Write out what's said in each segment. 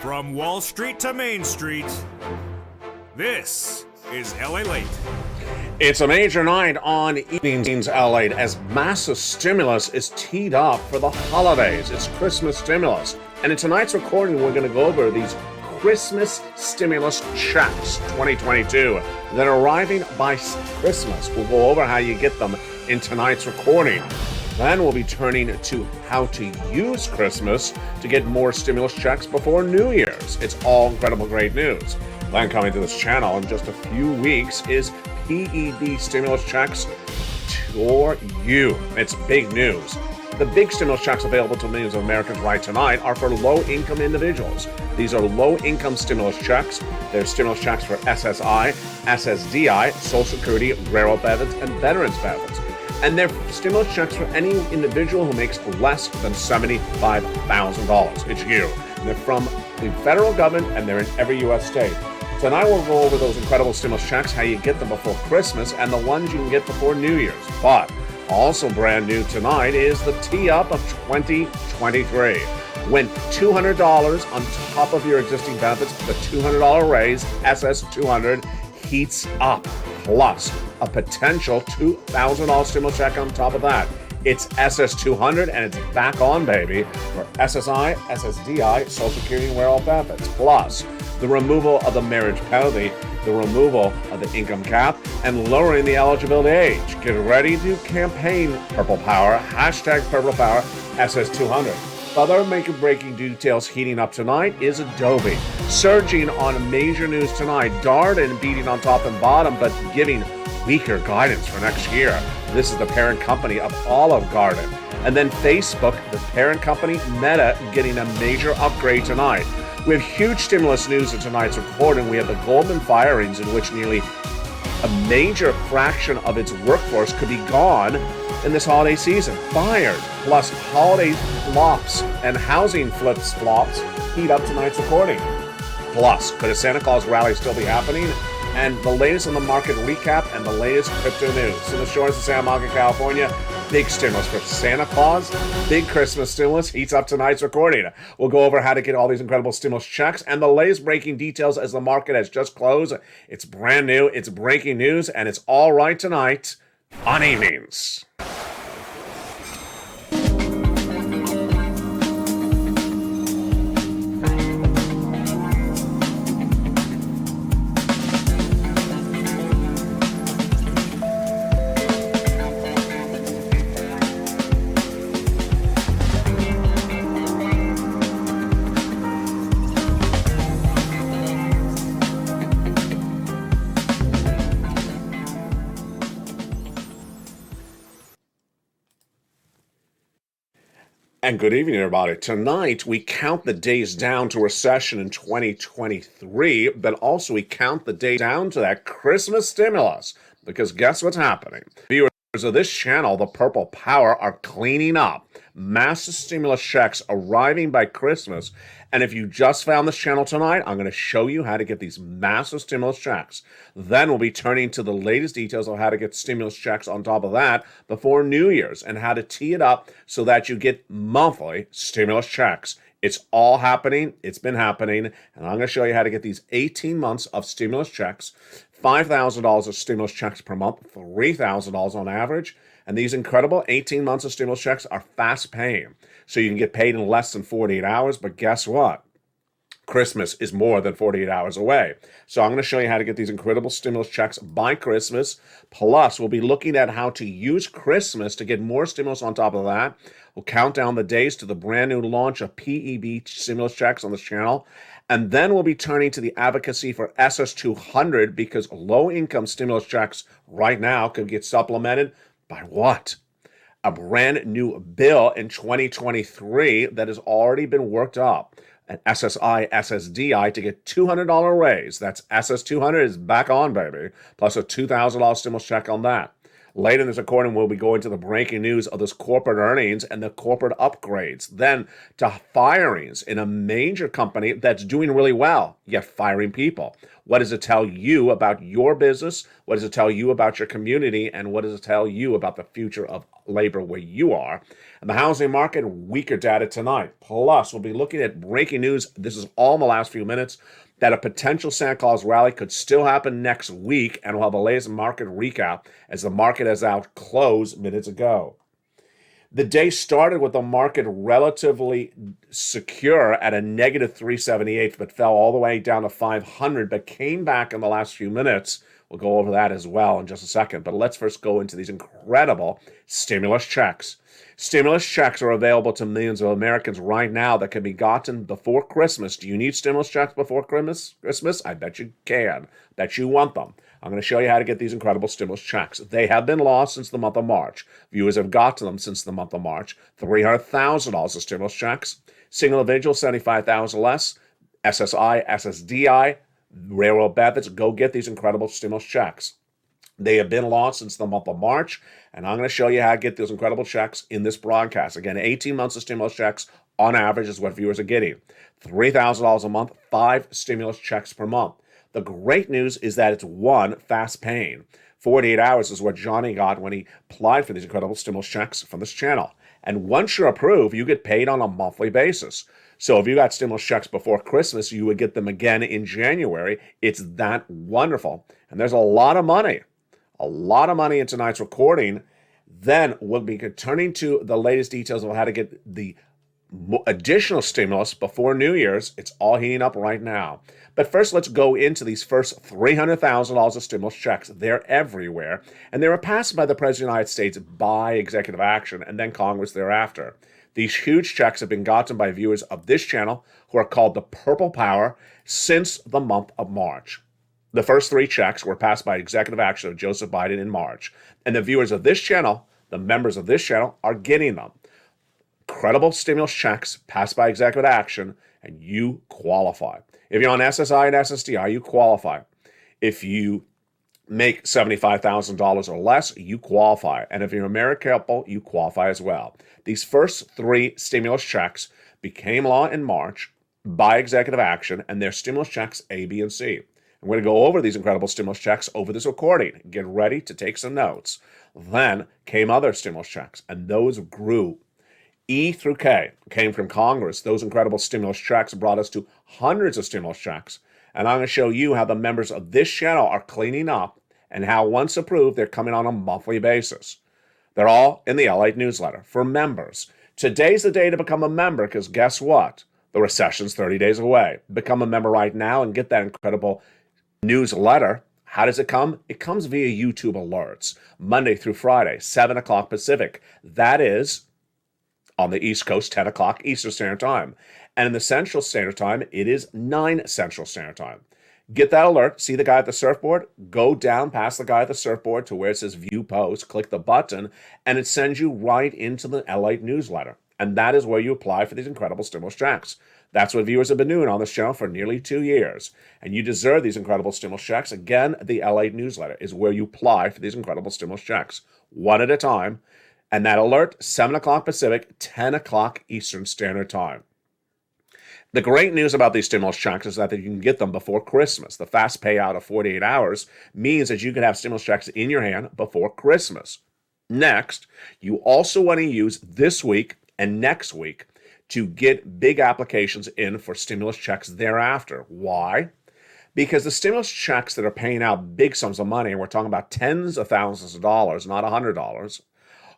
From Wall Street to Main Street, this is LALATE. It's a major night on evenings LALATE as massive stimulus is teed up for the holidays. It's Christmas stimulus. And in tonight's recording, we're going to go over these Christmas stimulus checks 2022 that are arriving by Christmas. We'll go over how you get them in tonight's recording. Then we'll be turning to how to use Christmas to get more stimulus checks before New Year's. It's all incredible great news. Then coming to this channel in just a few weeks is PEB stimulus checks for you. It's big news. The big stimulus checks available to millions of Americans right tonight are for low-income individuals. These are low-income stimulus checks. They're stimulus checks for SSI, SSDI, Social Security, railroad benefits, and veterans benefits. And they're stimulus checks for any individual who makes less than $75,000. It's you. And they're from the federal government, and they're in every U.S. state. Tonight we'll go over those incredible stimulus checks, how you get them before Christmas, and the ones you can get before New Year's. But also brand new tonight is the tee-up of 2023. When $200 on top of your existing benefits, the $200 raise, SS200, heats up, plus a potential $2,000 stimulus check on top of that. It's SS200 and it's back on, baby, for SSI, SSDI, Social Security, and railroad benefits. Plus, the removal of the marriage penalty, the removal of the income cap, and lowering the eligibility age. Get ready to campaign Purple Power, hashtag Purple Power, SS200. Other breaking details heating up tonight is Adobe. Surging on major news tonight, Darden beating on top and bottom, but giving weaker guidance for next year. This is the parent company of Olive Garden. And then Facebook, the parent company, Meta, getting a major upgrade tonight. We have huge stimulus news in tonight's recording. We have the Goldman firings, in which nearly a major fraction of its workforce could be gone in this holiday season. Fired, plus holiday flops and housing flops heat up tonight's recording. Plus, could a Santa Claus rally still be happening? And the latest on the market recap and the latest crypto news. In the shores of San Marcos, California, big stimulus for Santa Claus. Big Christmas stimulus heats up tonight's recording. We'll go over how to get all these incredible stimulus checks and the latest breaking details as the market has just closed. It's brand new, it's breaking news, and it's all right tonight on evenings. And good evening, everybody. Tonight, we count the days down to recession in 2023, but also we count the days down to that Christmas stimulus. Because guess what's happening? Viewers of this channel, the Purple Power, are cleaning up massive stimulus checks arriving by Christmas. And if you just found this channel tonight, I'm going to show you how to get these massive stimulus checks. Then we'll be turning to the latest details of how to get stimulus checks on top of that before New Year's and how to tee it up so that you get monthly stimulus checks. It's all happening. It's been happening. And I'm going to show you how to get these 18 months of stimulus checks, $5,000 of stimulus checks per month, $3,000 on average. And these incredible 18 months of stimulus checks are fast paying. So you can get paid in less than 48 hours. But guess what? Christmas is more than 48 hours away. So I'm going to show you how to get these incredible stimulus checks by Christmas. Plus, we'll be looking at how to use Christmas to get more stimulus on top of that. We'll count down the days to the brand new launch of PEB stimulus checks on this channel. And then we'll be turning to the advocacy for SS200 because low-income stimulus checks right now could get supplemented by what? A brand new bill in 2023 that has already been worked up. An SSI SSDI to get $200 raise. That's SS200 is back on, baby. Plus a $2,000 stimulus check on that. Later in this recording, we'll be going to the breaking news of this corporate earnings and the corporate upgrades. Then to firings in a major company that's doing really well. yet firing people? What does it tell you about your business? What does it tell you about your community? And what does it tell you about the future of labor where you are? And the housing market, weaker data tonight. Plus, we'll be looking at breaking news. This is all in the last few minutes, that a potential Santa Claus rally could still happen next week. And we'll have the latest market recap as the market has out closed minutes ago. The day started with the market relatively secure at a negative 378, but fell all the way down to 500, but came back in the last few minutes. We'll go over that as well in just a second. But let's first go into these incredible stimulus checks. Stimulus checks are available to millions of Americans right now that can be gotten before Christmas. Do you need stimulus checks before Christmas? I bet you can. Bet you want them. I'm going to show you how to get these incredible stimulus checks. They have been lost since the month of March. Viewers have got to them since the month of March. $300,000 of stimulus checks. Single individual, $75,000 less. SSI, SSDI, railroad benefits. Go get these incredible stimulus checks. They have been lost since the month of March, and I'm going to show you how to get those incredible checks in this broadcast. Again, 18 months of stimulus checks on average is what viewers are getting. $3,000 a month, 5 stimulus checks per month. The great news is that it's one fast paying. 48 hours is what Johnny got when he applied for these incredible stimulus checks from this channel. And once you're approved, you get paid on a monthly basis. So if you got stimulus checks before Christmas, you would get them again in January. It's that wonderful. And there's a lot of money in tonight's recording. Then we'll be turning to the latest details of how to get the additional stimulus before New Year's. It's all heating up right now. But first, let's go into these first $300,000 of stimulus checks. They're everywhere, and they were passed by the President of the United States by executive action and then Congress thereafter. These huge checks have been gotten by viewers of this channel who are called the Purple Power since the month of March. The first 3 checks were passed by executive action of Joseph Biden in March, and the viewers of this channel, the members of this channel, are getting them. Credible stimulus checks passed by executive action, and you qualify. If you're on SSI and SSDI, you qualify. If you make $75,000 or less, you qualify. And if you're a married couple, you qualify as well. These first 3 stimulus checks became law in March by executive action, and they're stimulus checks A, B, and C. I'm going to go over these incredible stimulus checks over this recording. Get ready to take some notes. Then came other stimulus checks, and those grew. E through K came from Congress. Those incredible stimulus checks brought us to hundreds of stimulus checks. And I'm going to show you how the members of this channel are cleaning up and how, once approved, they're coming on a monthly basis. They're all in the LALATE newsletter for members. Today's the day to become a member, because guess what? The recession's 30 days away. Become a member right now and get that incredible newsletter. How does it come? It comes via YouTube alerts, Monday through Friday, 7 o'clock Pacific. That is on the East Coast, 10 o'clock Eastern Standard Time. And in the Central Standard Time, it is 9 Central Standard Time. Get that alert. See the guy at the surfboard? Go down past the guy at the surfboard to where it says View Post. Click the button, and it sends you right into the LALATE newsletter. And that is where you apply for these incredible stimulus checks. That's what viewers have been doing on this channel for nearly 2 years. And you deserve these incredible stimulus checks. Again, the LALATE newsletter is where you apply for these incredible stimulus checks, one at a time. And that alert, 7 o'clock Pacific, 10 o'clock Eastern Standard Time. The great news about these stimulus checks is that you can get them before Christmas. The fast payout of 48 hours means that you can have stimulus checks in your hand before Christmas. Next, you also want to use this week and next week to get big applications in for stimulus checks thereafter. Why? Because the stimulus checks that are paying out big sums of money, and we're talking about tens of thousands of dollars, not $100,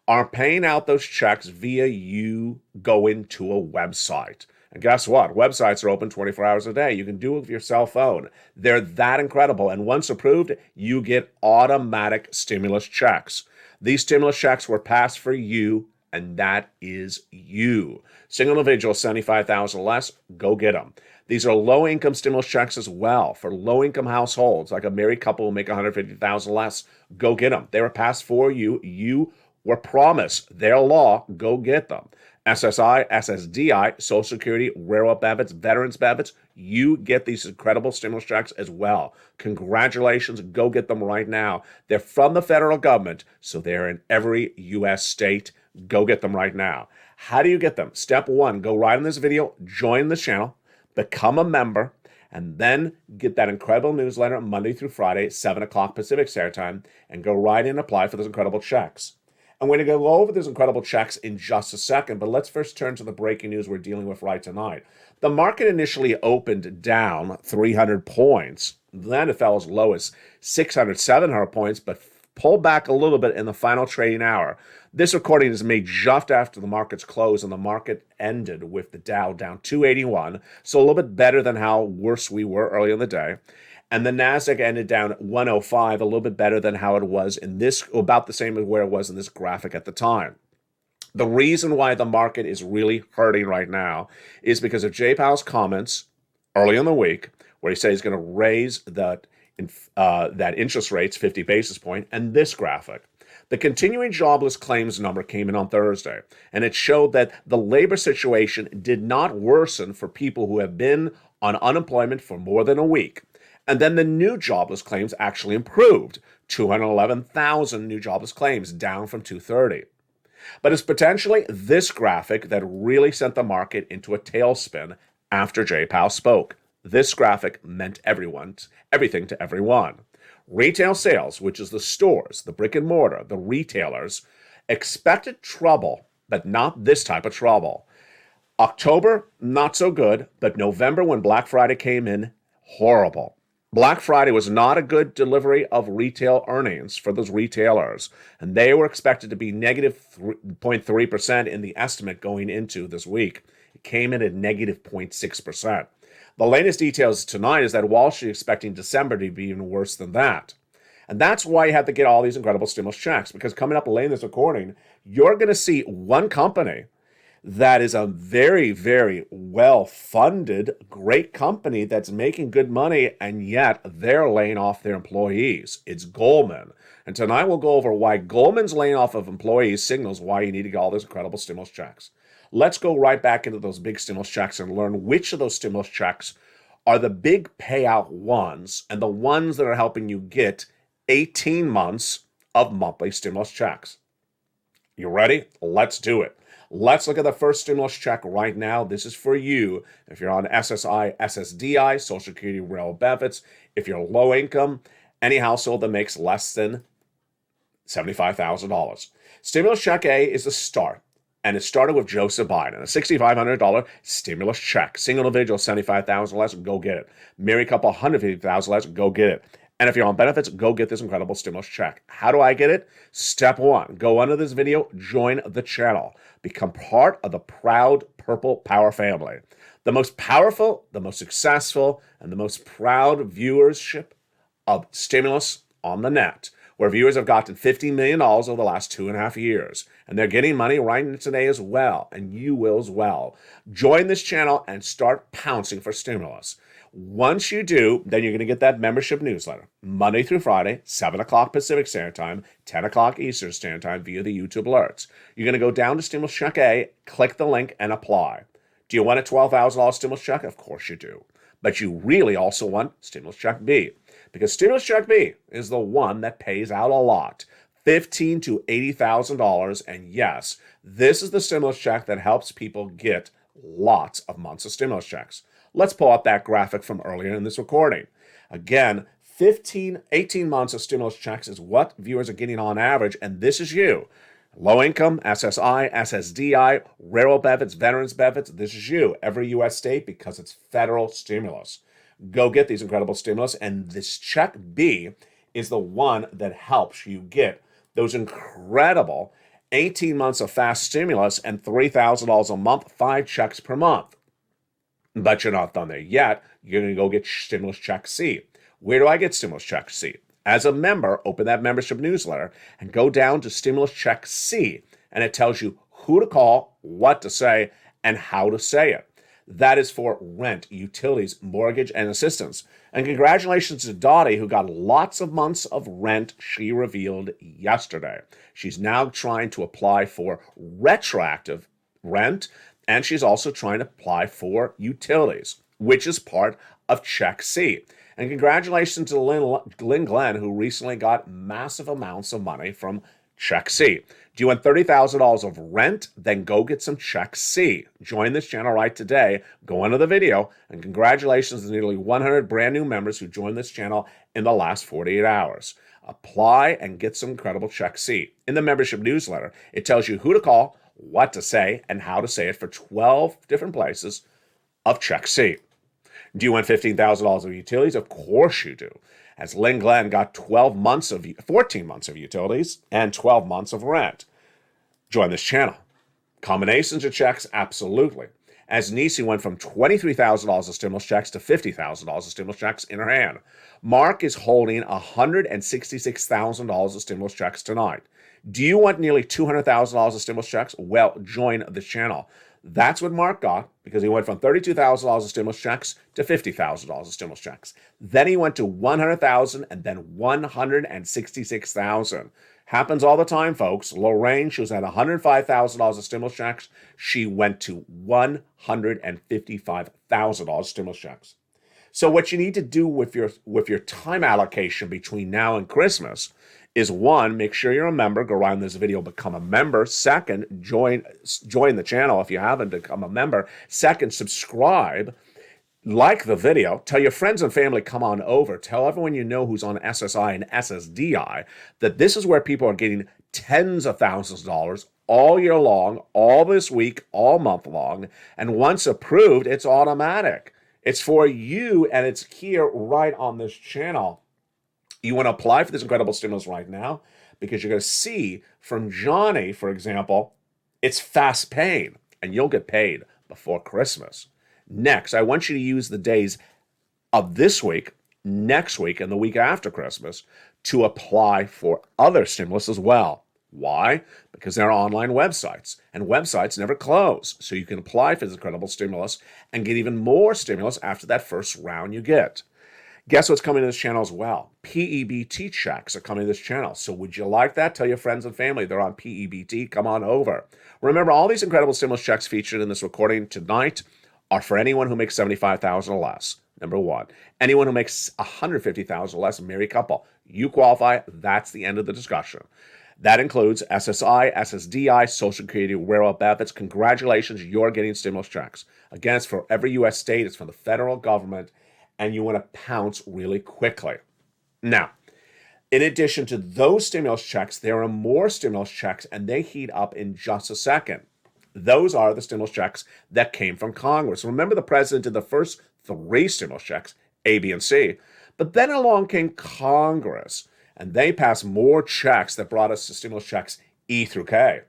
are paying out those checks via you going to a website. And guess what? Websites are open 24 hours a day. You can do it with your cell phone. They're that incredible. And once approved, you get automatic stimulus checks. These stimulus checks were passed for you, and that is you. Single individual, $75,000 less, go get them. These are low-income stimulus checks as well for low-income households, like a married couple who make $150,000 less. Go get them. They were passed for you. You were promised their law. Go get them. SSI, SSDI, Social Security, railroad benefits, veterans benefits, you get these incredible stimulus checks as well. Congratulations. Go get them right now. They're from the federal government, so they're in every U.S. state. Go get them right now. How do you get them? Step 1, go right in this video, join the channel, become a member, and then get that incredible newsletter Monday through Friday, 7 o'clock Pacific Standard Time, and go right in and apply for those incredible checks. I'm going to go over those incredible checks in just a second, but let's first turn to the breaking news we're dealing with right tonight. The market initially opened down 300 points. Then it fell as low as 600, 700 points, but pulled back a little bit in the final trading hour. This recording is made just after the market's close, and the market ended with the Dow down 281, so a little bit better than how worse we were early in the day. And the Nasdaq ended down 105, a little bit better than how it was in this, about the same as where it was in this graphic at the time. The reason why the market is really hurting right now is because of Jay Powell's comments early in the week, where he said he's going to raise that interest rates 50 basis point, and this graphic. The continuing jobless claims number came in on Thursday, and it showed that the labor situation did not worsen for people who have been on unemployment for more than a week. And then the new jobless claims actually improved. 211,000 new jobless claims, down from 230. But it's potentially this graphic that really sent the market into a tailspin after Jay Powell spoke. This graphic meant everything to everyone. Retail sales, which is the stores, the brick and mortar, the retailers, expected trouble, but not this type of trouble. October, not so good, but November, when Black Friday came in, horrible. Black Friday was not a good delivery of retail earnings for those retailers, and they were expected to be negative 0.3% in the estimate going into this week. It came in at negative 0.6%. The latest details tonight is that Wall Street is expecting December to be even worse than that. And that's why you have to get all these incredible stimulus checks, because coming up late in this recording, you're going to see one company that is a very, very well-funded, great company that's making good money, and yet they're laying off their employees. It's Goldman. And tonight we'll go over why Goldman's laying off of employees signals why you need to get all those incredible stimulus checks. Let's go right back into those big stimulus checks and learn which of those stimulus checks are the big payout ones and the ones that are helping you get 18 months of monthly stimulus checks. You ready? Let's do it. Let's look at the first stimulus check right now. This is for you. If you're on SSI SSDI, Social Security Railroad benefits, if you're low income, any household that makes less than $75,000. Stimulus check A is the start, and it started with Joseph Biden, a $6,500 stimulus check. Single individual, $75,000 less, go get it. Married couple, $150,000 less, go get it. And if you're on benefits, go get this incredible stimulus check. How do I get it? Step one, go under this video, join the channel. Become part of the proud Purple Power family. The most powerful, the most successful, and the most proud viewership of stimulus on the net, where viewers have gotten $50 million over the last 2.5 years. And they're getting money right today as well, and you will as well. Join this channel and start pouncing for stimulus. Once you do, then you're going to get that membership newsletter Monday through Friday, 7 o'clock Pacific Standard Time, 10 o'clock Eastern Standard Time via the YouTube alerts. You're going to go down to Stimulus Check A, click the link, and apply. Do you want a $12,000 stimulus check? Of course you do. But you really also want Stimulus Check B, because Stimulus Check B is the one that pays out a lot. $15,000 to $80,000, and yes, this is the stimulus check that helps people get lots of months of stimulus checks. Let's pull up that graphic from earlier in this recording. Again, 18 months of stimulus checks is what viewers are getting on average, and this is you. Low income, SSI, SSDI, railroad benefits, veterans benefits, this is you. Every U.S. state, because it's federal stimulus. Go get these incredible stimulus, and this check B is the one that helps you get those incredible 18 months of fast stimulus and $3,000 a month, 5 checks per month. But you're not done there yet. You're going to go get stimulus check C. Where do I get stimulus check C? As a member, open that membership newsletter and go down to stimulus check C, and it tells you who to call, what to say, and how to say it. That is for rent, utilities, mortgage, and assistance. And congratulations to Dottie, who got lots of months of rent, she revealed yesterday. She's now trying to apply for retroactive rent, and she's also trying to apply for utilities, which is part of Check C. And congratulations to Lynn Glenn, who recently got massive amounts of money from Check C. Do you want $30,000 of rent? Then go get some Check C. Join this channel right today. Go into the video, and congratulations to nearly 100 brand new members who joined this channel in the last 48 hours. Apply and get some incredible Check C. In the membership newsletter, it tells you who to call, what to say, and how to say it for 12 different places of Check C. Do you want $15,000 of utilities? Of course you do. As Lynn Glenn got 14 months of utilities and 12 months of rent. Join this channel. Combinations of checks, absolutely. As Nisi went from $23,000 of stimulus checks to $50,000 of stimulus checks in her hand. Mark is holding $166,000 of stimulus checks tonight. Do you want nearly $200,000 of stimulus checks? Well, join this channel. That's what Mark got because he went from $32,000 of stimulus checks to $50,000 of stimulus checks. Then he went to $100,000 and then $166,000. Happens all the time, folks. Lorraine, she was at $105,000 of stimulus checks. She went to $155,000 stimulus checks. So what you need to do with your time allocation between now and Christmas is, one, make sure you're a member. Go around this video, become a member. Second, join the channel if you haven't become a member. Second, subscribe. Like the video. Tell your friends and family, come on over. Tell everyone you know who's on SSI and SSDI that this is where people are getting tens of thousands of dollars all year long, all this week, all month long. And once approved, it's automatic. It's for you, and it's here right on this channel. You want to apply for this incredible stimulus right now because you're going to see from Johnny, for example, it's fast paying, and you'll get paid before Christmas. Next, I want you to use the days of this week, next week, and the week after Christmas to apply for other stimulus as well. Why? Because they're online websites, and websites never close. So you can apply for this incredible stimulus and get even more stimulus after that first round you get. Guess what's coming to this channel as well? PEBT checks are coming to this channel. So would you like that? Tell your friends and family they're on PEBT. Come on over. Remember, all these incredible stimulus checks featured in this recording tonight are for anyone who makes $75,000 or less. Number one. Anyone who makes $150,000 or less, a married couple. You qualify. That's the end of the discussion. That includes SSI, SSDI, Social Security, Rural Benefits. Congratulations, you're getting stimulus checks. Again, it's for every U.S. state. It's from the federal government, and you want to pounce really quickly. Now, in addition to those stimulus checks, there are more stimulus checks, and they heat up in just a second. Those are the stimulus checks that came from Congress. Remember, the president did the first 3 stimulus checks, A, B, and C. But then along came Congress, and they passed more checks that brought us to stimulus checks E through K.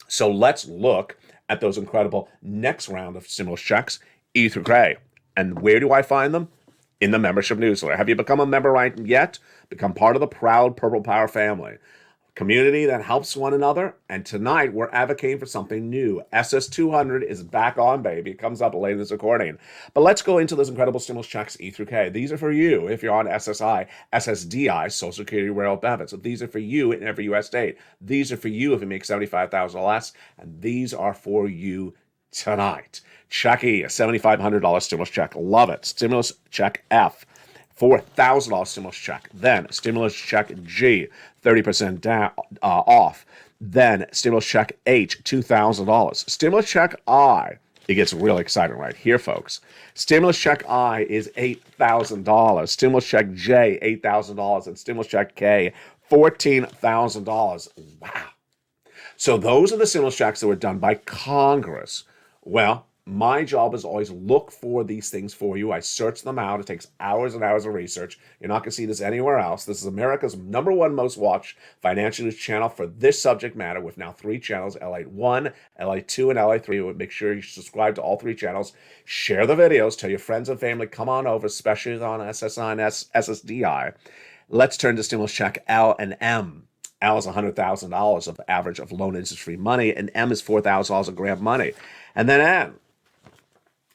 So let's look at those incredible next round of stimulus checks, E through K. And where do I find them? In the membership newsletter. Have you become a member right yet? Become part of the proud Purple Power family. Community that helps one another. And tonight, we're advocating for something new. SS200 is back on, baby. It comes up later in this recording. But let's go into those incredible stimulus checks, E through K. These are for you if you're on SSI, SSDI, Social Security, Rural Benefits. So these are for you in every U.S. state. These are for you if you make $75,000 or less. And these are for you tonight. Check E, a $7,500 stimulus check. Love it. Stimulus check F, $4,000 stimulus check. Then stimulus check G, 30% down, off. Then stimulus check H, $2,000. Stimulus check I, it gets really exciting right here, folks. Stimulus check I is $8,000. Stimulus check J, $8,000. And stimulus check K, $14,000. Wow. So those are the stimulus checks that were done by Congress. Well, my job is always look for these things for you. I search them out. It takes hours and hours of research. You're not going to see this anywhere else. This is America's #1 most watched financial news channel for this subject matter with now 3 channels, LATE 1, LATE 2, and LATE 3. Make sure you subscribe to all 3 channels. Share the videos. Tell your friends and family, come on over, especially on SSI and SSDI. Let's turn to stimulus check L and M. L is $100,000 of average of loan interest-free money, and M is $4,000 of grant money. And then N.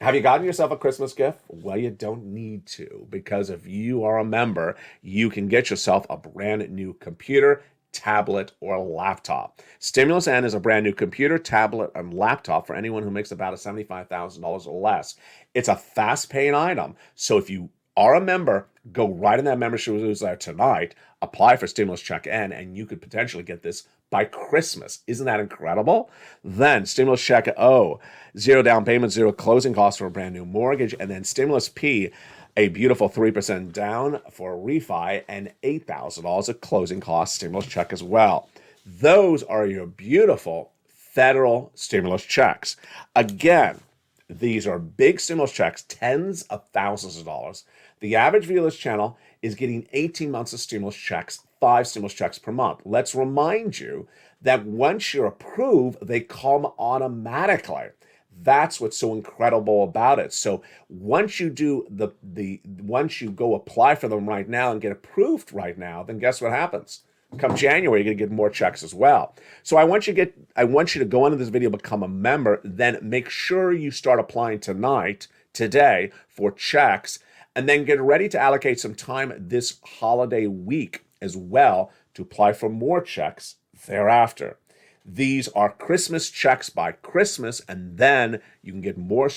Have you gotten yourself a Christmas gift? Well, you don't need to, because if you are a member, you can get yourself a brand new computer, tablet, or laptop. Stimulus N is a brand new computer, tablet, and laptop for anyone who makes about $75,000 or less. It's a fast-paying item, so if you are a member, go right in that membership newsletter tonight, apply for stimulus check N, and you could potentially get this by Christmas. Isn't that incredible? Then stimulus check O, 0 down payment, 0 closing costs for a brand new mortgage, and then stimulus P, a beautiful 3% down for a refi, and $8,000 of closing cost stimulus check as well. Those are your beautiful federal stimulus checks. Again, these are big stimulus checks, tens of thousands of dollars. The average viewer of this channel is getting 18 months of stimulus checks, 5 stimulus checks per month. Let's remind you that once you're approved, they come automatically. That's what's so incredible about it. So once you do once you go apply for them right now and get approved right now, then guess what happens? Come January, you're going to get more checks as well. So I want you to go into this video, become a member, then make sure you start applying today for checks, and then get ready to allocate some time this holiday week as well to apply for more checks thereafter. These are Christmas checks by Christmas, and then you can get more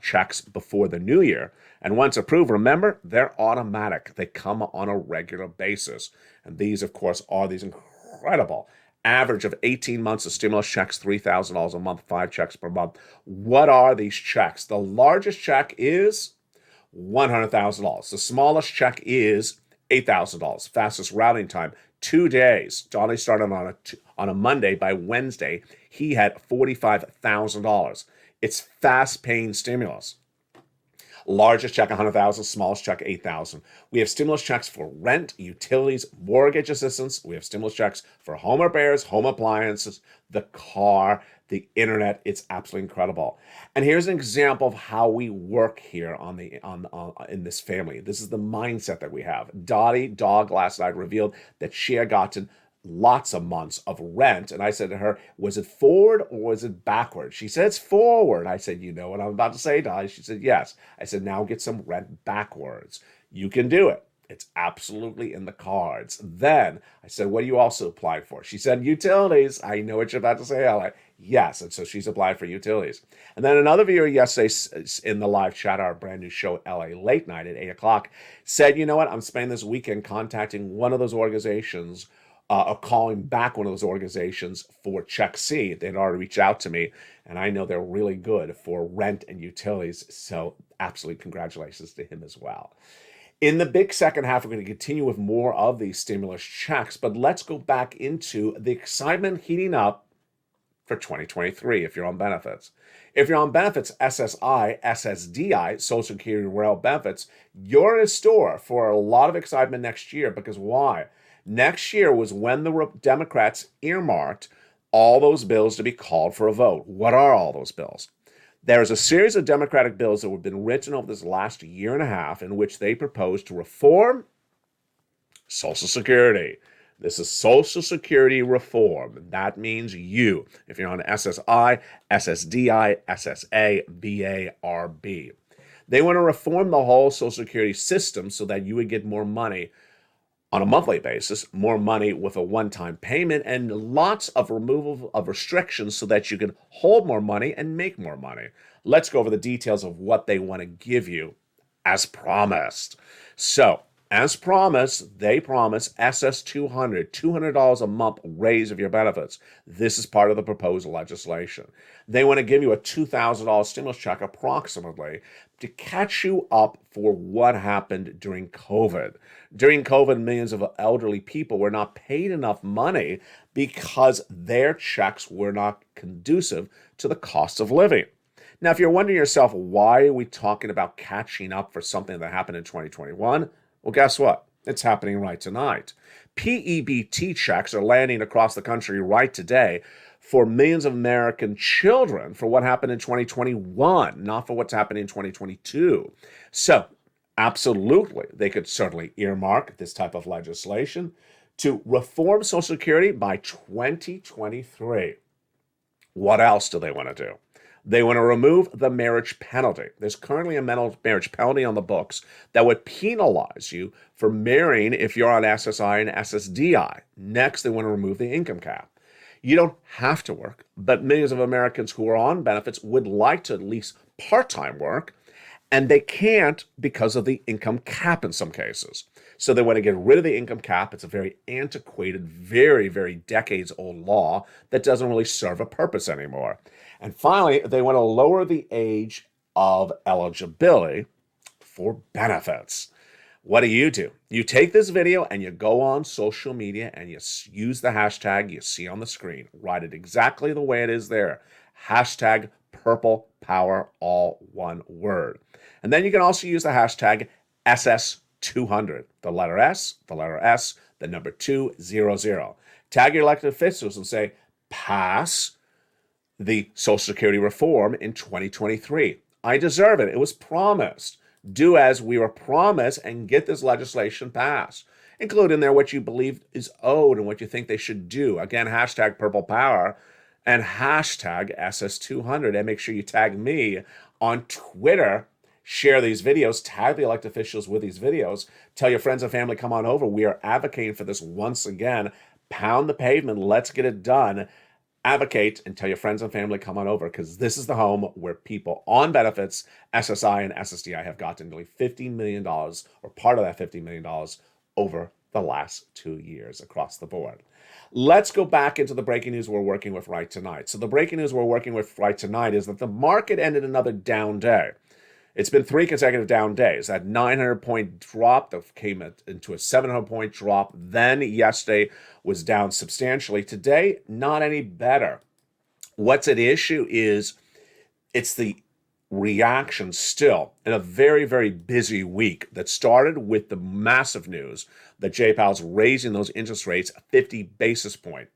checks before the new year. And once approved, remember, they're automatic. They come on a regular basis. And these, of course, are these incredible average of 18 months of stimulus checks, $3,000 a month, 5 checks per month. What are these checks? The largest check is $100,000. The smallest check is $8,000. Fastest routing time, 2 days. Donnie started on a Monday. By Wednesday, he had $45,000. It's fast-paying stimulus. Largest check, $100,000. Smallest check, $8,000. We have stimulus checks for rent, utilities, mortgage assistance. We have stimulus checks for home repairs, home appliances, the car, the internet. It's absolutely incredible. And here's an example of how we work here in this family. This is the mindset that we have. Dottie, dog, last night revealed that she had gotten lots of months of rent. And I said to her, was it forward or was it backward? She said, it's forward. I said, you know what I'm about to say, Dottie? She said, yes. I said, now get some rent backwards. You can do it. It's absolutely in the cards. Then I said, what do you also apply for? She said, utilities. I know what you're about to say, Ella. Yes. And so she's applied for utilities. And then another viewer yesterday in the live chat, our brand new show, LA Late Night at 8 o'clock, said, you know what? I'm spending this weekend contacting one of those organizations or calling back one of those organizations for Check C. They'd already reached out to me, and I know they're really good for rent and utilities. So absolutely congratulations to him as well. In the big second half, we're going to continue with more of these stimulus checks, but let's go back into the excitement heating up for 2023 if you're on benefits. If you're on benefits, SSI, SSDI, Social Security Rural Benefits, you're in store for a lot of excitement next year because why? Next year was when the Democrats earmarked all those bills to be called for a vote. What are all those bills? There's a series of Democratic bills that have been written over this last year and a half in which they propose to reform Social Security. This is Social Security reform. That means you, if you're on SSI, SSDI, SSA, BA, RB. They want to reform the whole Social Security system so that you would get more money on a monthly basis, more money with a one-time payment, and lots of removal of restrictions so that you can hold more money and make more money. Let's go over the details of what they want to give you as promised. So, as promised, they promise SS200, $200 a month raise of your benefits. This is part of the proposed legislation. They want to give you a $2,000 stimulus check approximately to catch you up for what happened during COVID. During COVID, millions of elderly people were not paid enough money because their checks were not conducive to the cost of living. Now, if you're wondering yourself, why are we talking about catching up for something that happened in 2021? Well, guess what? It's happening right tonight. PEBT checks are landing across the country right today for millions of American children for what happened in 2021, not for what's happening in 2022. So, absolutely, they could certainly earmark this type of legislation to reform Social Security by 2023. What else do they want to do? They want to remove the marriage penalty. There's currently a marriage penalty on the books that would penalize you for marrying if you're on SSI and SSDI. Next, they want to remove the income cap. You don't have to work, but millions of Americans who are on benefits would like to at least part-time work, And they can't because of the income cap in some cases. So they want to get rid of the income cap. It's a very antiquated, very, very decades-old law that doesn't really serve a purpose anymore. And finally, they want to lower the age of eligibility for benefits. What do? You take this video and you go on social media and you use the hashtag you see on the screen. Write it exactly the way it is there. Hashtag purple power, all one word. And then you can also use the hashtag SS200. The letter S, the number 200. Tag your elected officials and say, pass the Social Security reform in 2023. I deserve it. It was promised. Do as we were promised and get this legislation passed. Include in there what you believe is owed and what you think they should do. Again, hashtag purple power and hashtag SS200. And make sure you tag me on Twitter. Share these videos. Tag the elected officials with these videos. Tell your friends and family, come on over. We are advocating for this once again. Pound the pavement. Let's get it done. Advocate and tell your friends and family, come on over, because this is the home where people on benefits, SSI and SSDI, have gotten nearly $50 million, or part of that $50 million, over the last 2 years across the board. Let's go back into the breaking news we're working with right tonight. So the breaking news we're working with right tonight is that the market ended another down day. It's been 3 consecutive down days. That 900-point drop that came into a 700-point drop. Then yesterday was down substantially. Today, not any better. What's at issue is it's the reaction still in a very, very busy week that started with the massive news that Jay Powell's raising those interest rates 50 basis points.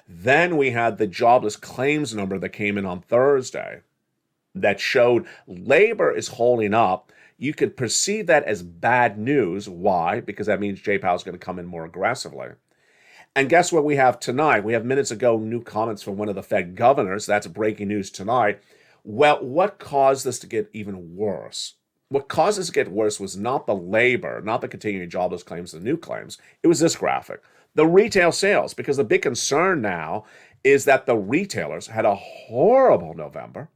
Then we had the jobless claims number that came in on Thursday that showed labor is holding up. You could perceive that as bad news. Why? Because that means Jay Powell's going to come in more aggressively. And guess what we have tonight? We have minutes ago new comments from one of the Fed governors. That's breaking news tonight. Well, what caused this to get even worse? What caused this to get worse was not the labor, not the continuing jobless claims, the new claims. It was this graphic, the retail sales, because the big concern now is that the retailers had a horrible November.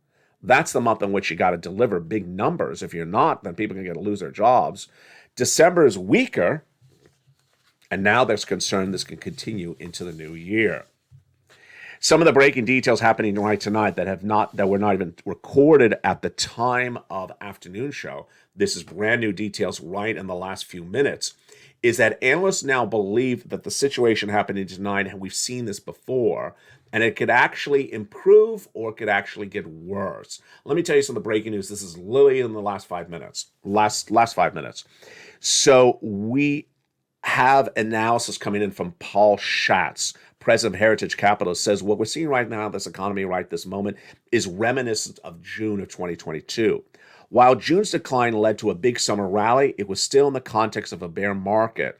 That's the month in which you got to deliver big numbers. If you're not, then people are going to lose their jobs. December is weaker, and now there's concern this can continue into the new year. Some of the breaking details happening right tonight that were not even recorded at the time of afternoon show. This is brand new details right in the last few minutes. Is that analysts now believe that the situation happening tonight, and we've seen this before, and it could actually improve or it could actually get worse. Let me tell you some of the breaking news. This is literally in the last 5 minutes. Last 5 minutes. So we have analysis coming in from Paul Schatz, president of Heritage Capital, says what we're seeing right now, this economy right this moment, is reminiscent of June of 2022. While June's decline led to a big summer rally, it was still in the context of a bear market,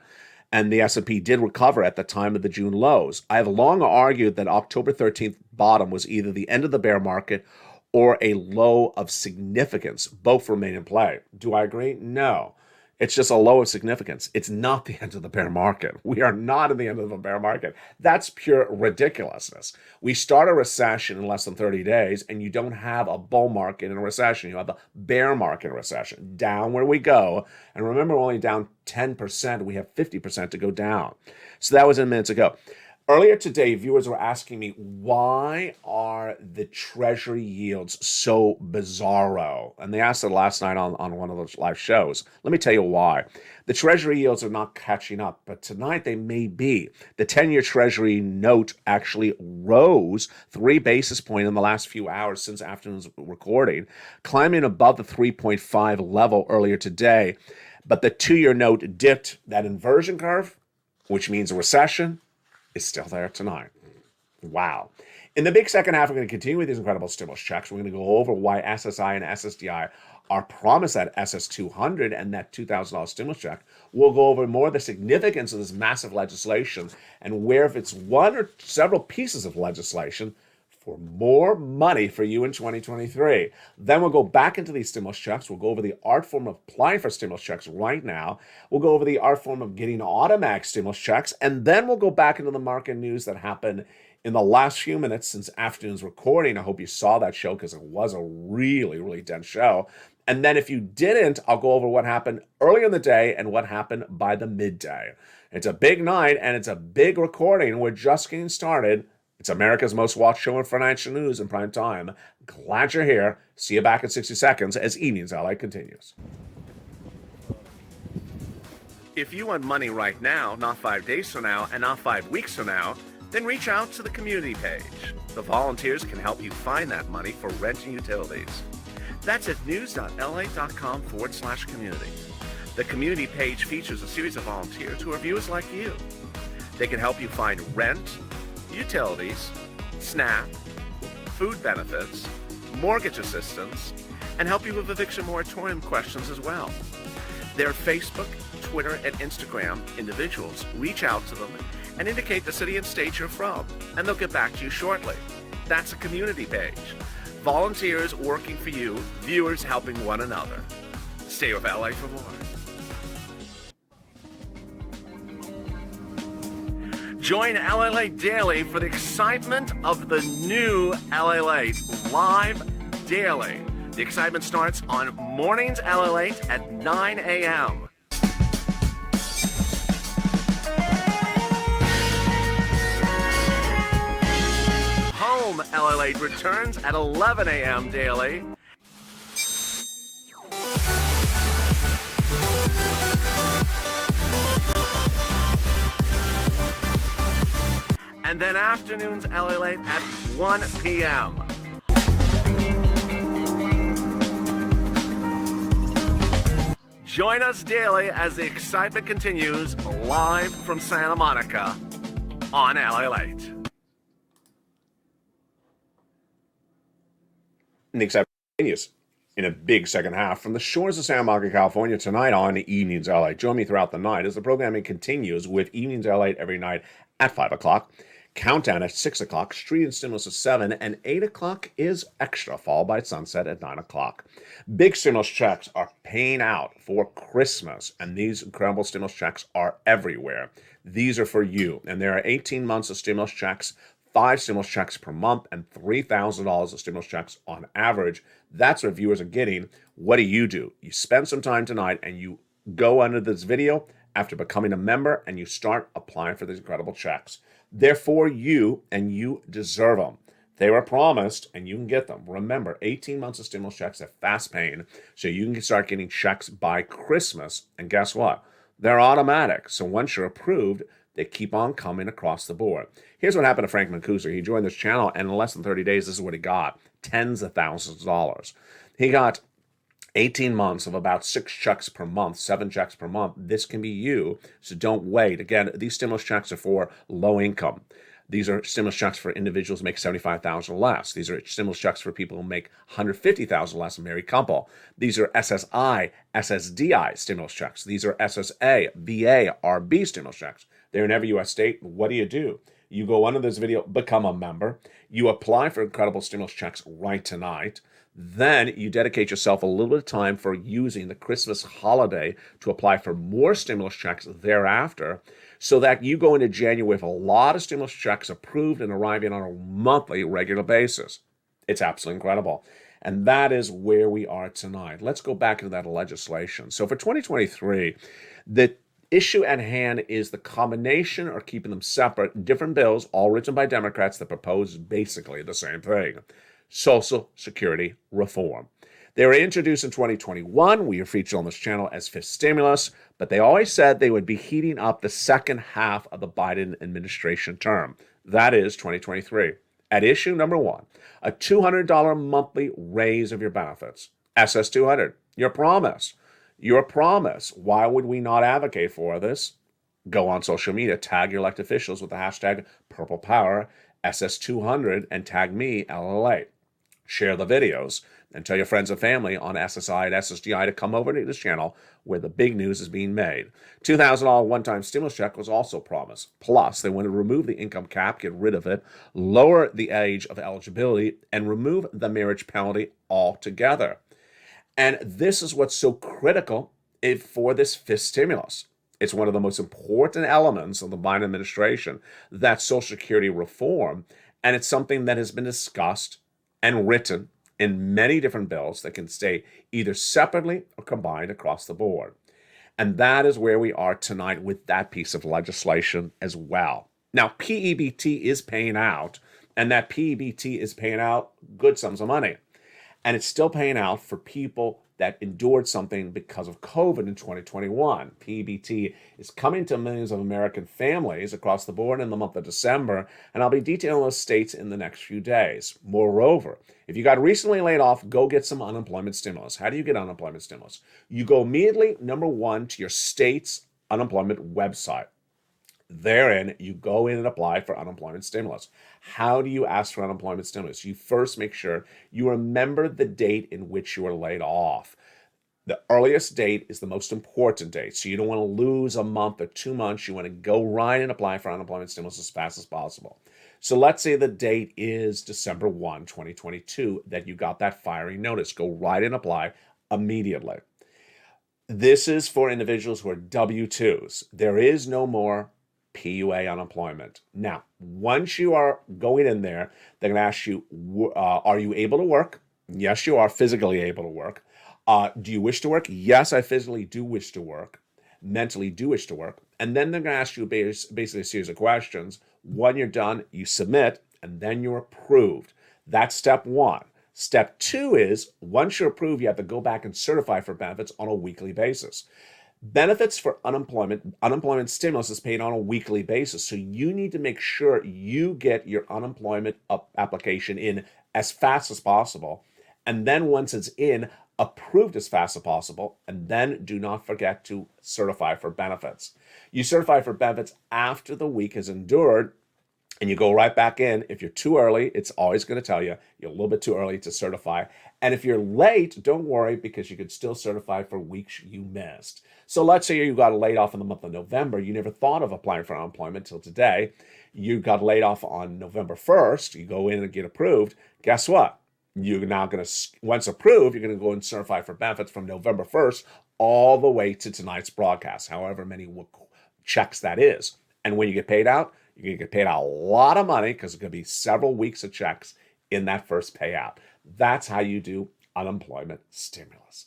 and the S&P did recover at the time of the June lows. I have long argued that October 13th bottom was either the end of the bear market or a low of significance. Both remain in play. Do I agree? No. It's just a low of significance. It's not the end of the bear market. We are not in the end of the bear market. That's pure ridiculousness. We start a recession in less than 30 days, and you don't have a bull market in a recession. You have a bear market in a recession. Down where we go. And remember, we're only down 10%. We have 50% to go down. So that was in minutes ago. Earlier today, viewers were asking me, why are the Treasury yields so bizarro? And they asked it last night on one of those live shows. Let me tell you why. The Treasury yields are not catching up, but tonight they may be. The 10-year Treasury note actually rose 3 basis points in the last few hours since afternoon's recording, climbing above the 3.5 level earlier today. But the 2-year note dipped. That inversion curve, which means a recession, is still there tonight. Wow. In the big second half, we're going to continue with these incredible stimulus checks. We're going to go over why SSI and SSDI are promised that SS200 and that $2,000 stimulus check. We'll go over more of the significance of this massive legislation and where, if it's one or several pieces of legislation, for more money for you in 2023. Then we'll go back into these stimulus checks. We'll go over the art form of applying for stimulus checks right now. We'll go over the art form of getting automatic stimulus checks. And then we'll go back into the market news that happened in the last few minutes since afternoon's recording. I hope you saw that show because it was a really, really dense show. And then if you didn't, I'll go over what happened early in the day and what happened by the midday. It's a big night and it's a big recording. We're just getting started. It's America's most watched show in financial news in prime time. Glad you're here. See you back in 60 seconds as Evenings LA continues. If you want money right now, not 5 days from now, and not 5 weeks from now, then reach out to the community page. The volunteers can help you find that money for rent and utilities. That's at news.la.com/community. The community page features a series of volunteers who are viewers like you. They can help you find rent, utilities, SNAP, food benefits, mortgage assistance, and help you with eviction moratorium questions as well. Their Facebook, Twitter, and Instagram individuals reach out to them and indicate the city and state you're from, and they'll get back to you shortly. That's a community page. Volunteers working for you, viewers helping one another. Stay with LA for more. Join LALATE Daily for the excitement of the new LALATE live daily. The excitement starts on mornings LALATE at 9 a.m. Home LALATE returns at 11 a.m. daily. And then afternoons LALATE at 1 p.m. Join us daily as the excitement continues live from Santa Monica on LALATE. And the excitement continues in a big second half from the shores of Santa Monica, California tonight on Evenings LA. Join me throughout the night as the programming continues with Evenings LA every night at 5 o'clock. Countdown at 6 o'clock, Street and Stimulus at 7, and 8 o'clock is Extra, followed by Sunset at 9 o'clock. Big stimulus checks are paying out for Christmas, and these incredible stimulus checks are everywhere. These are for you, and there are 18 months of stimulus checks, 5 stimulus checks per month, and $3,000 of stimulus checks on average. That's what viewers are getting. What do? You spend some time tonight, and you go under this video after becoming a member, and you start applying for these incredible checks. They're for you, and you deserve them. They were promised, and you can get them. Remember, 18 months of stimulus checks are fast paying, so you can start getting checks by Christmas. And guess what? They're automatic. So once you're approved, they keep on coming across the board. Here's what happened to Frank Mancuso. He joined this channel, and in less than 30 days, this is what he got. Tens of thousands of dollars. He got 18 months of about 6 checks per month, 7 checks per month. This can be you, so don't wait. Again, these stimulus checks are for low income. These are stimulus checks for individuals who make $75,000 or less. These are stimulus checks for people who make $150,000 less, a married couple. These are SSI, SSDI stimulus checks. These are SSA, VA, RB stimulus checks. They're in every U.S. state. What do? You go under this video, become a member. You apply for incredible stimulus checks right tonight. Then you dedicate yourself a little bit of time for using the Christmas holiday to apply for more stimulus checks thereafter, so that you go into January with a lot of stimulus checks approved and arriving on a monthly, regular basis. It's absolutely incredible. And that is where we are tonight. Let's go back into that legislation. So for 2023, the issue at hand is the combination or keeping them separate, different bills, all written by Democrats that propose basically the same thing. Social Security reform. They were introduced in 2021. We are featured on this channel as fifth stimulus, but they always said they would be heating up the second half of the Biden administration term. That is 2023. At issue number 1, a $200 monthly raise of your benefits. SS 200, your promise. Your promise. Why would we not advocate for this? Go on social media, tag your elected officials with the hashtag Purple Power, SS 200, and tag me, LALATE. Share the videos and tell your friends and family on SSI and SSDI to come over to this channel where the big news is being made. $2,000 one-time stimulus check was also promised. Plus, they want to remove the income cap, get rid of it, lower the age of eligibility, and remove the marriage penalty altogether. And this is what's so critical for this fifth stimulus. It's one of the most important elements of the Biden administration, that Social Security reform, and it's something that has been discussed and written in many different bills that can stay either separately or combined across the board. And that is where we are tonight with that piece of legislation as well. Now, PEBT is paying out, and that PEBT is paying out good sums of money. And it's still paying out for people that endured something because of COVID in 2021. PEBT is coming to millions of American families across the board in the month of December, and I'll be detailing those states in the next few days. Moreover, if you got recently laid off, go get some unemployment stimulus. How do you get unemployment stimulus? You go immediately, number one, to your state's unemployment website. Therein, you go in and apply for unemployment stimulus. How do you ask for unemployment stimulus? You first make sure you remember the date in which you were laid off. The earliest date is the most important date. So you don't want to lose a month or 2 months. You want to go right and apply for unemployment stimulus as fast as possible. So let's say the date is December 1, 2022, that you got that firing notice. Go right and apply immediately. This is for individuals who are W-2s. There is no more PUA unemployment. Now, once you are going in there, they're going to ask you, are you able to work? Yes, you are physically able to work. Do you wish to work? Yes, I physically do wish to work. Mentally do wish to work. And then they're going to ask you basically a series of questions. When you're done, you submit, and then you're approved. That's step one. Step two is, once you're approved, you have to go back and certify for benefits on a weekly basis. Benefits for unemployment stimulus is paid on a weekly basis. So you need to make sure you get your unemployment application in as fast as possible. And then once it's in, approved as fast as possible. And then do not forget to certify for benefits. You certify for benefits after the week has endured, and you go right back in. If you're too early, it's always going to tell you you're a little bit too early to certify. And if you're late, don't worry, because you could still certify for weeks you missed. So let's say you got laid off in the month of November. You never thought of applying for unemployment till today. You got laid off on November 1st. You go in and get approved. Guess what? You're now going to, once approved, you're going to go and certify for benefits from November 1st all the way to tonight's broadcast, however many checks that is. And when you get paid out, you're going to get paid out a lot of money because it's going to be several weeks of checks in that first payout. That's how you do unemployment stimulus.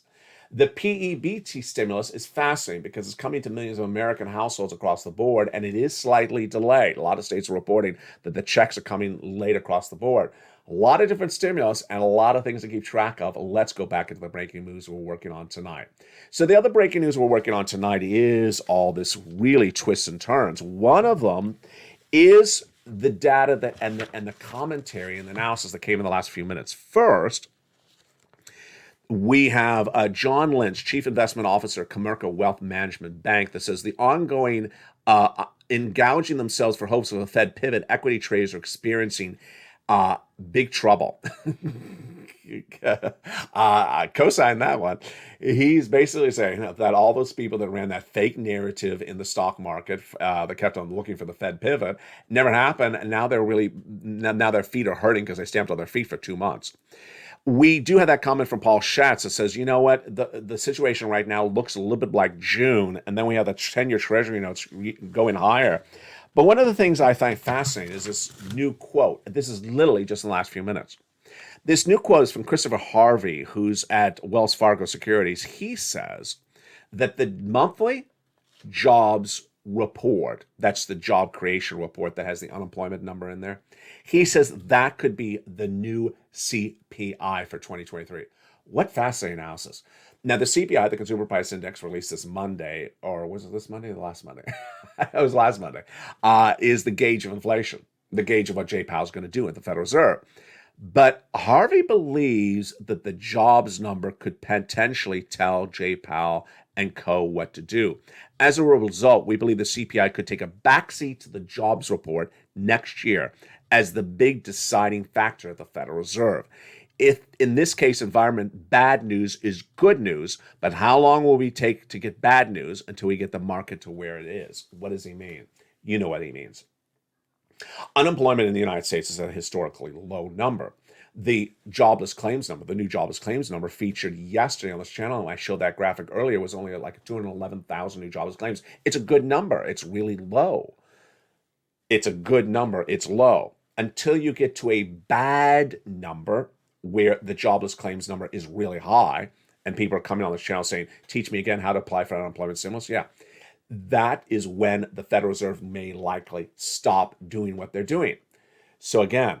The PEBT stimulus is fascinating because it's coming to millions of American households across the board, and it is slightly delayed. A lot of states are reporting that the checks are coming late across the board. A lot of different stimulus and a lot of things to keep track of. Let's go back into the breaking news we're working on tonight. So the other breaking news we're working on tonight is all this really twists and turns. One of them is the data that and the commentary and the analysis that came in the last few minutes. First, we have John Lynch, Chief Investment Officer, Comerica Wealth Management Bank, that says the ongoing gouging themselves for hopes of a Fed pivot, equity traders are experiencing big trouble. I co-signed that one. He's basically saying that all those people that ran that fake narrative in the stock market that kept on looking for the Fed pivot never happened, and now now their feet are hurting because they stamped on their feet for 2 months. We do have that comment from Paul Schatz that says, you know what, the situation right now looks a little bit like June, and then we have the 10-year Treasury notes going higher. But one of the things I find fascinating is this new quote. This is literally just in the last few minutes. This new quote is from Christopher Harvey, who's at Wells Fargo Securities. He says that the monthly jobs report, that's the job creation report that has the unemployment number in there, he says that could be the new CPI for 2023. What fascinating analysis. Now, the CPI, the Consumer Price Index, released this Monday, or was it this Monday or the last Monday? It was last Monday, is the gauge of inflation, the gauge of what Jay Powell's going to do at the Federal Reserve. But Harvey believes that the jobs number could potentially tell Jay Powell and co. what to do. As a result, we believe the CPI could take a backseat to the jobs report next year as the big deciding factor at the Federal Reserve. If, in this case, environment, bad news is good news, but how long will we take to get bad news until we get the market to where it is? What does he mean? You know what he means. Unemployment in the United States is at a historically low number. The jobless claims number, the new jobless claims number featured yesterday on this channel, and I showed that graphic earlier, was only like 211,000 new jobless claims. It's a good number. It's really low. It's a good number. It's low. Until you get to a bad number, where the jobless claims number is really high, and people are coming on this channel saying, teach me again how to apply for unemployment stimulus. Yeah, that is when the Federal Reserve may likely stop doing what they're doing. So again,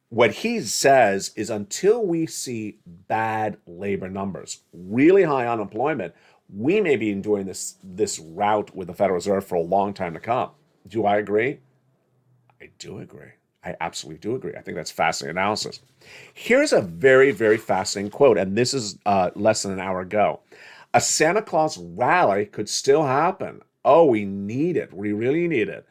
what he says is until we see bad labor numbers, really high unemployment, we may be enduring this route with the Federal Reserve for a long time to come. Do I agree? I do agree. I absolutely do agree. I think that's fascinating analysis. Here's a very, very fascinating quote, and this is less than an hour ago. A Santa Claus rally could still happen. Oh, we need it. We really need it.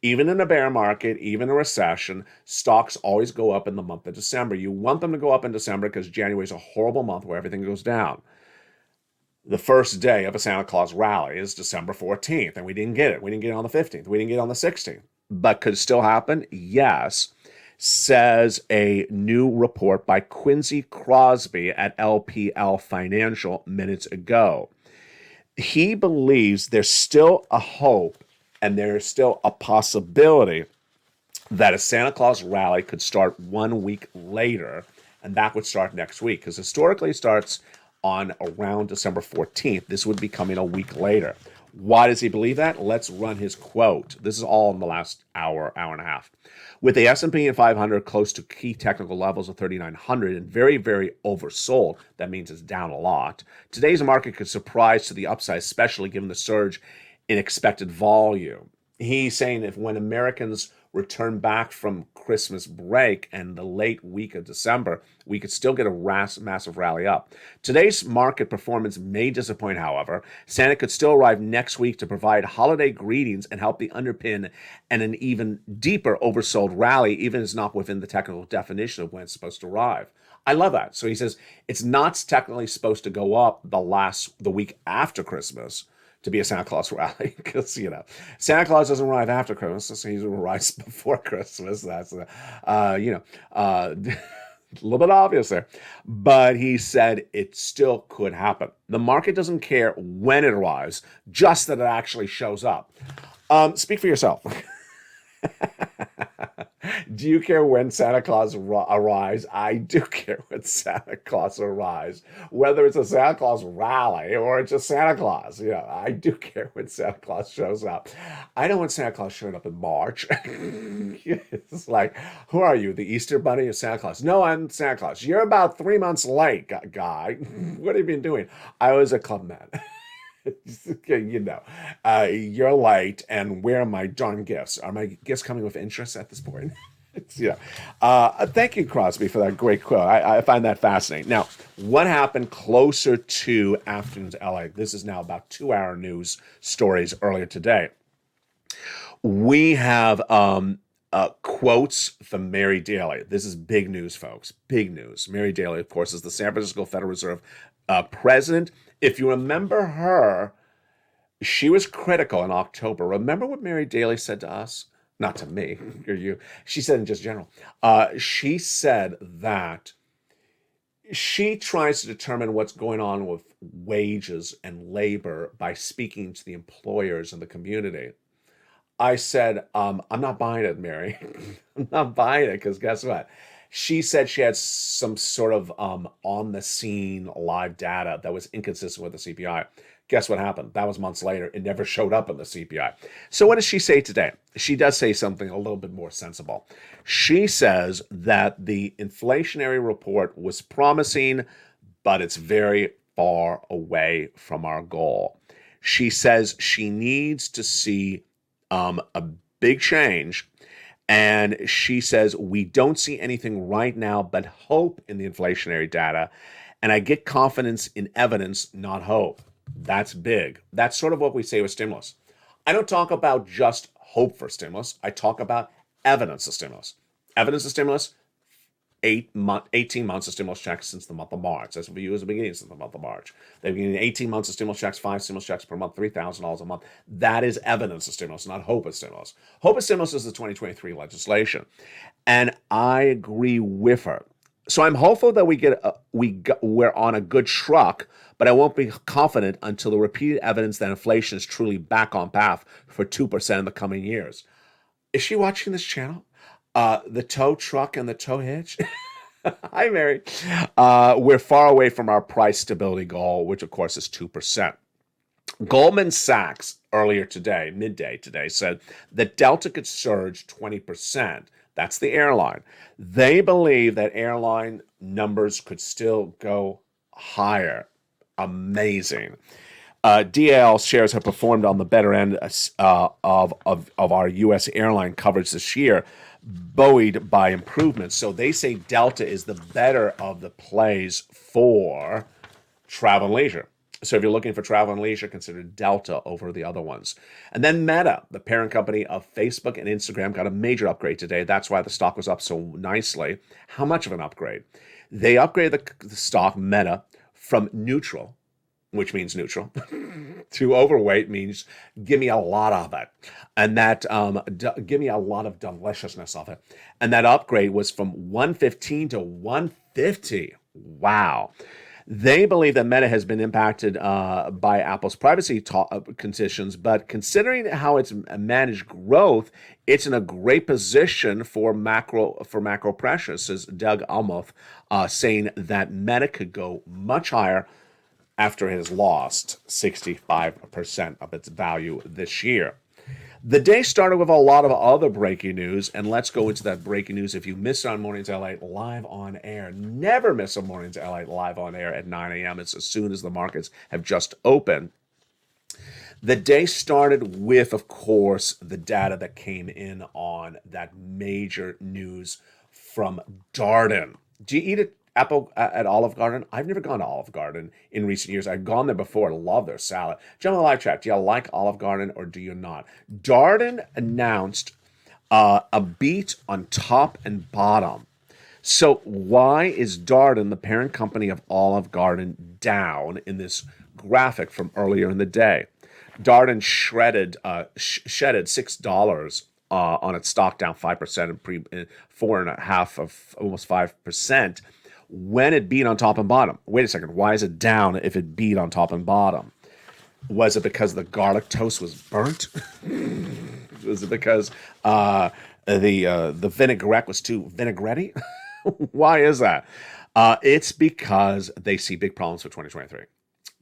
Even in a bear market, even a recession, stocks always go up in the month of December. You want them to go up in December because January is a horrible month where everything goes down. The first day of a Santa Claus rally is December 14th, and we didn't get it. We didn't get it on the 15th. We didn't get it on the 16th. But could it still happen? Yes, says a new report by Quincy Crosby at LPL Financial minutes ago. He believes there's still a hope and there's still a possibility that a Santa Claus rally could start 1 week later, and that would start next week, because historically it starts on around December 14th. This would be coming a week later. Why does he believe that? Let's run his quote. This is all in the last hour and a half. With the S&P 500 close to key technical levels of 3,900 and very, very oversold, that means it's down a lot, today's market could surprise to the upside, especially given the surge in expected volume. He's saying if when Americans return back from Christmas break and the late week of December, we could still get a massive rally up. Today's market performance may disappoint, however. Santa could still arrive next week to provide holiday greetings and help the underpin and an even deeper oversold rally, even as not within the technical definition of when it's supposed to arrive. I love that. So he says it's not technically supposed to go up the week after Christmas to be a Santa Claus rally, because Santa Claus doesn't arrive after Christmas, so he arrives before Christmas. That's a little bit obvious there, but he said it still could happen. The market doesn't care when it arrives, just that it actually shows up. Speak for yourself. Do you care when Santa Claus arrives? I do care when Santa Claus arrives. Whether it's a Santa Claus rally or it's just Santa Claus, I do care when Santa Claus shows up. I know when Santa Claus showed up in March. It's like, who are you, the Easter Bunny or Santa Claus? No, I'm Santa Claus. You're about 3 months late, guy. What have you been doing? I was a club man. You're late, and where are my darn gifts? Are my gifts coming with interest at this point? Thank you, Crosby, for that great quote. I find that fascinating. Now, what happened closer to afternoon's LA? This is now about 2-hour news stories earlier today. We have quotes from Mary Daly. This is big news, folks. Big news. Mary Daly, of course, is the San Francisco Federal Reserve president. If you remember her, she was critical in October. Remember what Mary Daly said to us? Not to me or you. She said in just general. She said that she tries to determine what's going on with wages and labor by speaking to the employers and the community. I said, I'm not buying it, Mary. I'm not buying it, because guess what? She said she had some sort of on-the-scene live data that was inconsistent with the CPI. Guess what happened? That was months later. It never showed up in the CPI. So what does she say today? She does say something a little bit more sensible. She says that the inflationary report was promising, but it's very far away from our goal. She says she needs to see a big change. And she says, we don't see anything right now but hope in the inflationary data. And I get confidence in evidence, not hope. That's big. That's sort of what we say with stimulus. I don't talk about just hope for stimulus. I talk about evidence of stimulus. Evidence of stimulus, 18 months of stimulus checks since the month of March. That's what we use at the beginning since the month of March. They've been getting 18 months of stimulus checks, 5 stimulus checks per month, $3,000 a month. That is evidence of stimulus, not hope of stimulus. Hope of stimulus is the 2023 legislation. And I agree with her. So I'm hopeful that we're on a good truck, but I won't be confident until the repeated evidence that inflation is truly back on path for 2% in the coming years. Is she watching this channel? The tow truck and the tow hitch? Hi, Mary. We're far away from our price stability goal, which of course is 2%. Goldman Sachs earlier today, midday today, said that Delta could surge 20%. That's the airline. They believe that airline numbers could still go higher. Amazing. DAL shares have performed on the better end of our U.S. airline coverage this year, buoyed by improvements. So they say Delta is the better of the plays for travel and leisure. So if you're looking for travel and leisure, consider Delta over the other ones. And then Meta, the parent company of Facebook and Instagram, got a major upgrade today. That's why the stock was up so nicely. How much of an upgrade? They upgraded the stock, Meta, from neutral, which means neutral, to overweight means give me a lot of it. And that, give me a lot of deliciousness of it. And that upgrade was from 115 to 150. Wow. They believe that Meta has been impacted by Apple's privacy conditions, but considering how it's managed growth, it's in a great position for macro pressures, says Doug Almuth, saying that Meta could go much higher after it has lost 65% of its value this year. The day started with a lot of other breaking news, and let's go into that breaking news. If you miss it on Mornings LA live on air, never miss a Mornings LA live on air at 9 a.m. It's as soon as the markets have just opened. The day started with, of course, the data that came in on that major news from Darden. Do you eat at Olive Garden? I've never gone to Olive Garden in recent years. I've gone there before. I love their salad. Gentlemen, live chat. Do you like Olive Garden or do you not? Darden announced a beat on top and bottom. So why is Darden, the parent company of Olive Garden, down in this graphic from earlier in the day? Darden shedded $6 on its stock, down 5% and 4.5% of almost 5%. When it beat on top and bottom. Wait a second. Why is it down if it beat on top and bottom? Was it because the garlic toast was burnt? Was it because the vinaigrette was too vinaigrette? Why is that? It's because they see big problems for 2023.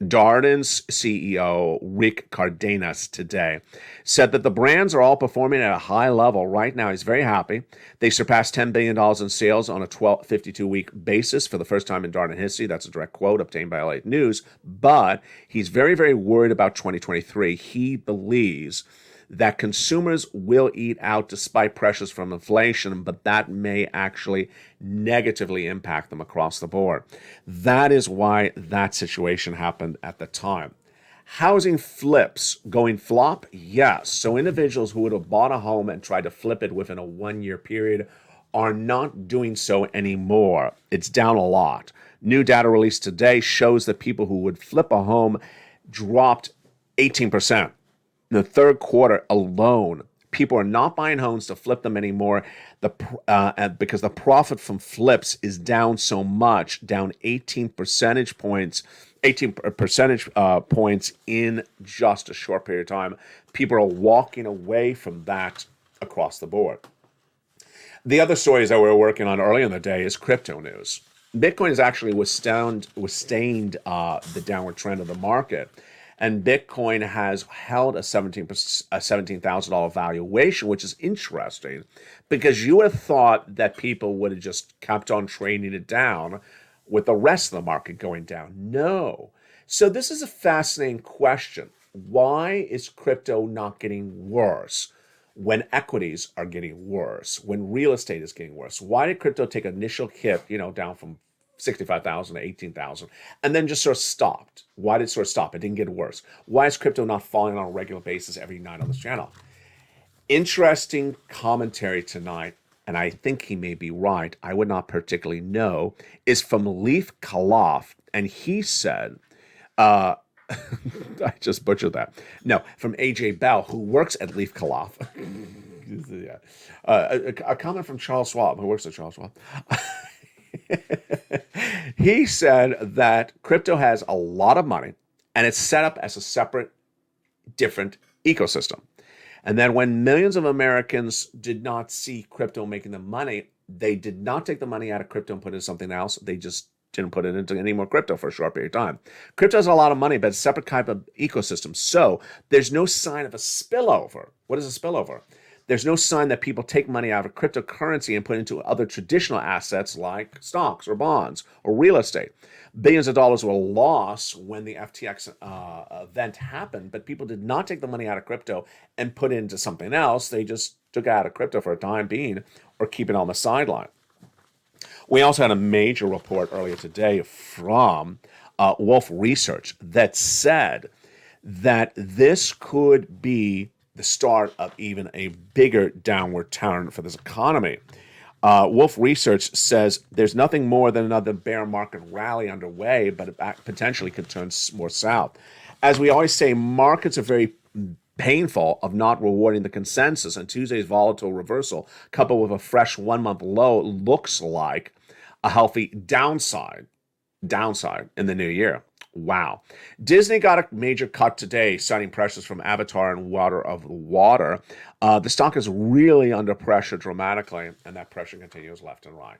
Darden's CEO, Rick Cardenas, today said that the brands are all performing at a high level right now. He's very happy. They surpassed $10 billion in sales on a 52-week basis for the first time in Darden history. That's a direct quote obtained by LALATE News. But he's very, very worried about 2023. He believes that consumers will eat out despite pressures from inflation, but that may actually negatively impact them across the board. That is why that situation happened at the time. Housing flips going flop? Yes. So individuals who would have bought a home and tried to flip it within a 1-year period are not doing so anymore. It's down a lot. New data released today shows that people who would flip a home dropped 18%. In the third quarter alone, people are not buying homes to flip them anymore because the profit from flips is down so much, down 18 percentage points in just a short period of time. People are walking away from that across the board. The other stories that we're working on early in the day is crypto news. Bitcoin has actually withstained the downward trend of the market. And Bitcoin has held a $17,000 valuation, which is interesting because you would have thought that people would have just kept on trading it down with the rest of the market going down. No. So this is a fascinating question. Why is crypto not getting worse when equities are getting worse, when real estate is getting worse? Why did crypto take an initial hit, down from 65,000 to 18,000, and then just sort of stopped? Why did it sort of stop? It didn't get worse. Why is crypto not falling on a regular basis every night on this channel? Interesting commentary tonight, and I think he may be right. I would not particularly know, is from Leif Khalaf, and he said, I just butchered that. No, from AJ Bell, who works at Leif Khalaf. Yeah. A comment from Charles Schwab, who works at Charles Schwab. He said that crypto has a lot of money and it's set up as a separate, different ecosystem. And then when millions of Americans did not see crypto making them money, They did not take the money out of crypto and put it into something else. They just didn't put it into any more crypto for a short period of time. Crypto has a lot of money, but it's a separate type of ecosystem. So there's no sign of a spillover. What is a spillover? There's no sign that people take money out of cryptocurrency and put it into other traditional assets like stocks or bonds or real estate. Billions of dollars were lost when the FTX event happened, but people did not take the money out of crypto and put it into something else. They just took it out of crypto for a time being or keep it on the sideline. We also had a major report earlier today from Wolf Research that said that this could be the start of even a bigger downward turn for this economy. Wolf Research says there's nothing more than another bear market rally underway, but it potentially could turn more south. As we always say, markets are very painful of not rewarding the consensus, and Tuesday's volatile reversal, coupled with a fresh 1-month low, looks like a healthy downside in the new year. Wow. Disney got a major cut today, citing pressures from Avatar and Water of the Water. The stock is really under pressure dramatically, and that pressure continues left and right.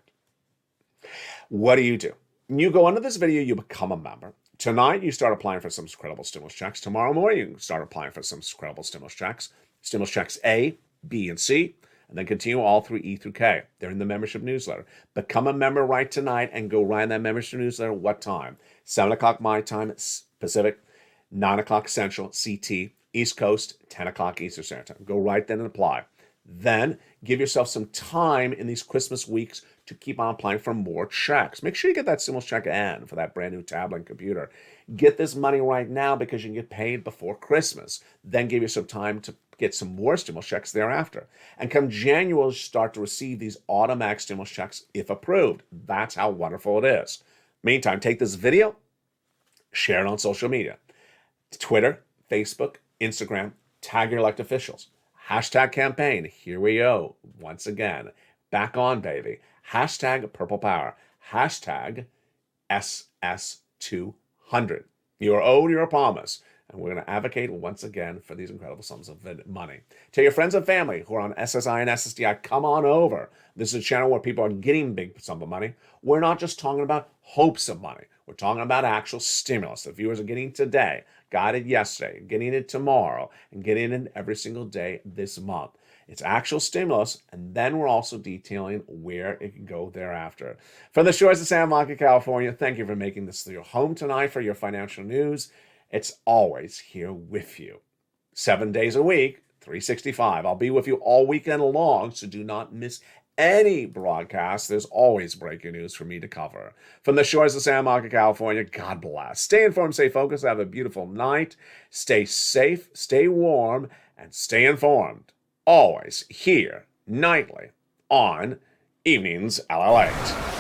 What do? You go under this video, you become a member. Tonight, you start applying for some credible stimulus checks. Tomorrow morning, you start applying for some credible stimulus checks. Stimulus checks A, B, and C, and then continue all through E through K. They're in the membership newsletter. Become a member right tonight and go right in that membership newsletter. What time? 7 o'clock my time, Pacific, 9 o'clock Central, CT, East Coast, 10 o'clock Eastern Standard Time. Go right then and apply. Then give yourself some time in these Christmas weeks to keep on applying for more checks. Make sure you get that stimulus check in for that brand new tablet and computer. Get this money right now because you can get paid before Christmas. Then give yourself time to get some more stimulus checks thereafter. And come January, start to receive these automatic stimulus checks if approved. That's how wonderful it is. Meantime, take this video, share it on social media. Twitter, Facebook, Instagram, tag your elected officials. Hashtag campaign. Here we go. Once again. Back on, baby. Hashtag Purple Power. Hashtag SS200. You are owed your promise. And we're going to advocate once again for these incredible sums of money. Tell your friends and family who are on SSI and SSDI, come on over. This is a channel where people are getting big sums of money. We're not just talking about hopes of money. We're talking about actual stimulus that viewers are getting today, got it yesterday, getting it tomorrow, and getting it every single day this month. It's actual stimulus, and then we're also detailing where it can go thereafter. From the shores of San Marco, California, thank you for making this your home tonight for your financial news. It's always here with you. 7 days a week, 365. I'll be with you all weekend long, so do not miss any broadcast. There's always breaking news for me to cover. From the shores of San Marco, California, God bless. Stay informed, stay focused, have a beautiful night. Stay safe, stay warm, and stay informed. Always here, nightly, on Evenings LALATE.